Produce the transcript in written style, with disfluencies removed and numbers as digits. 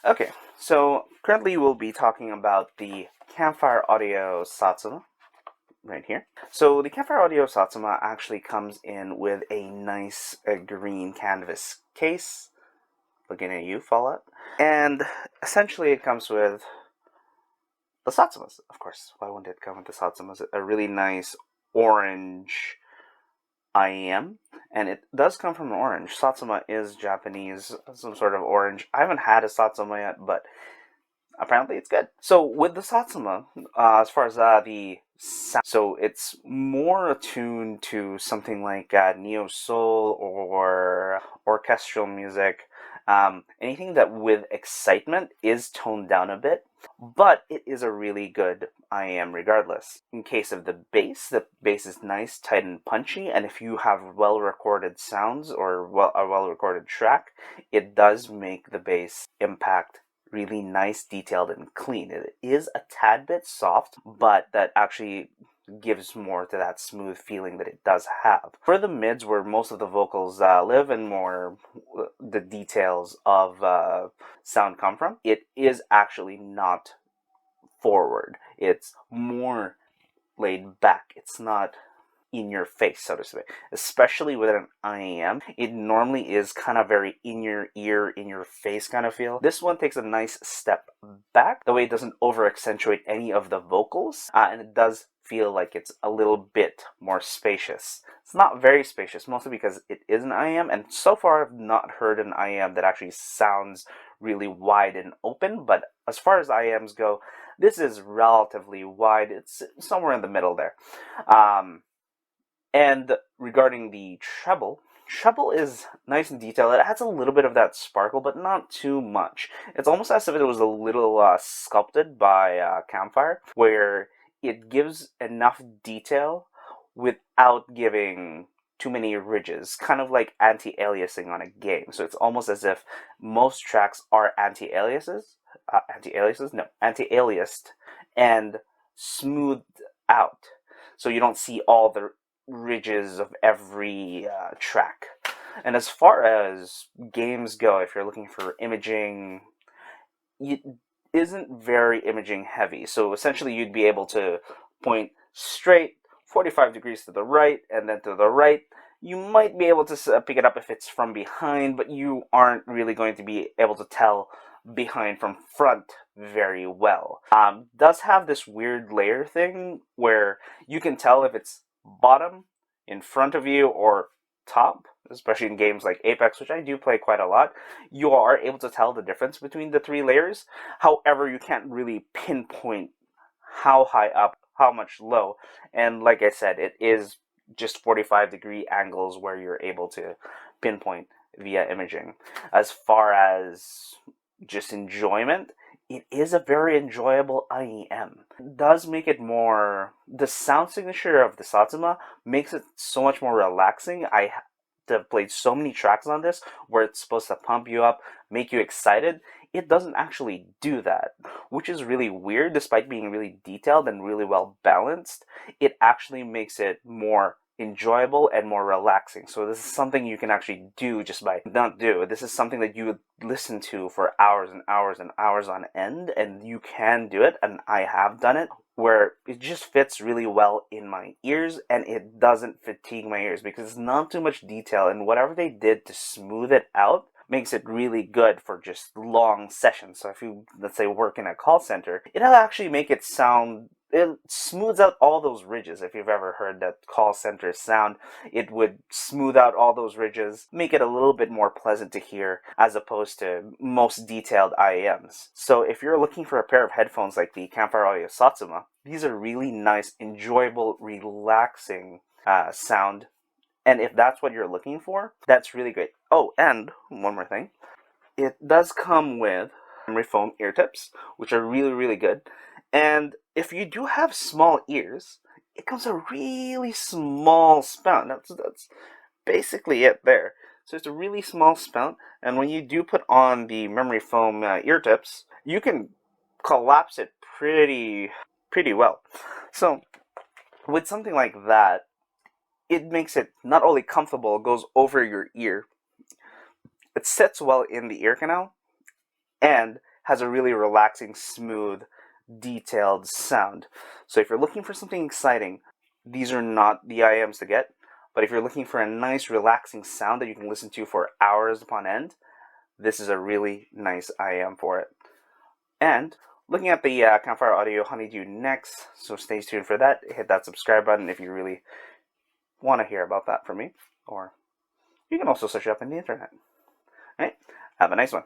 Okay, so currently we'll be talking about the Campfire Audio Satsuma right here. So the Campfire Audio Satsuma actually comes in with a nice green canvas case. Looking at you, Fallout. And essentially it comes with the Satsumas, of course. Why wouldn't it come with the Satsumas? A really nice orange IEM, and it does come from orange. Satsuma is Japanese, some sort of orange. I haven't had a Satsuma yet, but apparently it's good. So with the Satsuma, as far as the sound, so it's more attuned to something like neo soul or orchestral music. Anything that with excitement is toned down a bit, but it is a really good IEM regardless. In case of the bass is nice, tight, and punchy, and if you have well-recorded sounds or a well-recorded track, it does make the bass impact really nice, detailed, and clean. It is a tad bit soft, but that actually gives more to that smooth feeling that it does have. For the mids, where most of the vocals live and more the details of sound come from, it is actually not forward. It's more laid back. It's not in your face, so to speak. Especially with an IEM, it normally is kind of very in your ear, in your face kind of feel. This one takes a nice step back. The way it doesn't over accentuate any of the vocals, and it does feel like it's a little bit more spacious. It's not very spacious, mostly because it is an IEM, and so far I've not heard an IEM that actually sounds really wide and open, but as far as IEMs go, this is relatively wide. It's somewhere in the middle there. And regarding the treble is nice and detailed. It adds a little bit of that sparkle, but not too much. It's almost as if it was a little sculpted by Campfire, where it gives enough detail without giving too many ridges, kind of like anti-aliasing on a game. So it's almost as if most tracks are anti-aliased, and smoothed out. So you don't see all the ridges of every track. And as far as games go, if you're looking for imaging, it isn't very imaging heavy. So essentially you'd be able to point straight 45 degrees to the right and then to the right. You might be able to pick it up if it's from behind, but you aren't really going to be able to tell behind from front very well. Does have this weird layer thing where you can tell if it's bottom, in front of you, or top, especially in games like Apex, which I do play quite a lot. You are able to tell the difference between the three layers. However, you can't really pinpoint how high up, how much low, and like I said, it is just 45-degree angles where you're able to pinpoint via imaging. As far as just enjoyment, it is a very enjoyable IEM. It does make it more, the sound signature of the Satsuma makes it so much more relaxing. I have played so many tracks on this where it's supposed to pump you up, make you excited. It doesn't actually do that, which is really weird. Despite being really detailed and really well balanced, it actually makes it more enjoyable and more relaxing. So this is something you can actually do just by not do. This is something that you would listen to for hours and hours and hours on end, and you can do it, and I have done it, where it just fits really well in my ears and it doesn't fatigue my ears because it's not too much detail, and whatever they did to smooth it out makes it really good for just long sessions. So if you, let's say, work in a call center, it'll actually make it sound, it smooths out all those ridges. If you've ever heard that call center sound, it would smooth out all those ridges, make it a little bit more pleasant to hear as opposed to most detailed IEMs. So if you're looking for a pair of headphones like the Campfire Audio Satsuma, these are really nice, enjoyable, relaxing sound. And if that's what you're looking for, that's really great. Oh, and one more thing. It does come with memory foam ear tips, which are really, really good. And if you do have small ears, it comes a really small spout. That's basically it there. So it's a really small spout, and when you do put on the memory foam ear tips, you can collapse it pretty well. So with something like that, it makes it not only comfortable, it goes over your ear, it sits well in the ear canal, and has a really relaxing, smooth, detailed sound. So if you're looking for something exciting, these are not the IEMs to get. But if you're looking for a nice, relaxing sound that you can listen to for hours upon end, this is a really nice IEM for it. And looking at the Campfire Audio Honeydew next, so stay tuned for that. Hit that subscribe button if you really want to hear about that from me, or you can also search it up on the internet. All right, have a nice one.